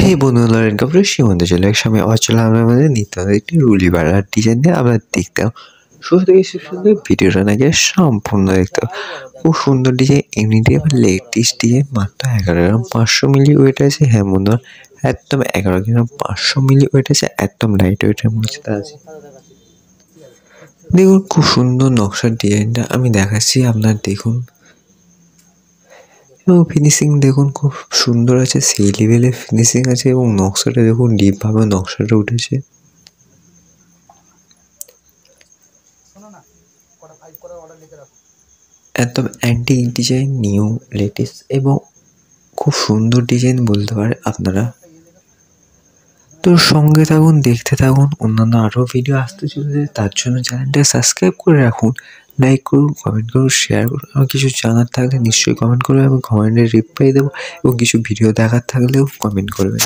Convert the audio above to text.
হে বন্ধুরা, কাপড়ের সীমান্ত চলে এক সময় অচল আমরা আমাদের নিত্য একটি রুলি বাড়ার ডিজাইন দিয়ে আমরা দেখতাম। শুরু থেকে শেষ পর্যন্ত ভিডিওটা নাকি সম্পূর্ণ দেখতাম। খুব সুন্দর ডিজাইন, এমনিতে আবার লেটেস্ট ডিজাইন, মাত্র 11 গ্রাম 500 মিলি ওয়েট আছে। হ্যাঁ বন্ধুরা, একদম 11 গ্রাম 500 মিলি ওয়েট আছে, একদম লাইট ওয়েটের মধ্যে আছে। দেখুন খুব সুন্দর নকশার ডিজাইনটা আমি দেখাচ্ছি আপনার, দেখুন এবং ফিনিশিং দেখুন খুব সুন্দর আছে, সেই লেভেলের ফিনিশিং আছে এবং নকশাটা দেখুন ডিপভাবে নকশাটা উঠেছে। একদম অ্যান্টিক ডিজাইন, নিউ লেটেস্ট এবং খুব সুন্দর ডিজাইন বলতে পারে আপনারা। তো সঙ্গে থাকুন, দেখতে থাকুন, অন্যান্য আরও ভিডিও আসতে চলেছে। তার জন্য চ্যানেলটা সাবস্ক্রাইব করে রাখুন, লাইক করুন, কমেন্ট করুন, শেয়ার করুন। আর কিছু জানার থাকলে নিশ্চয়ই কমেন্ট করবেন, আমি কমেন্টে রিপ্লাই দেবো এবং কিছু ভিডিও দেখার থাকলেও কমেন্ট করবেন।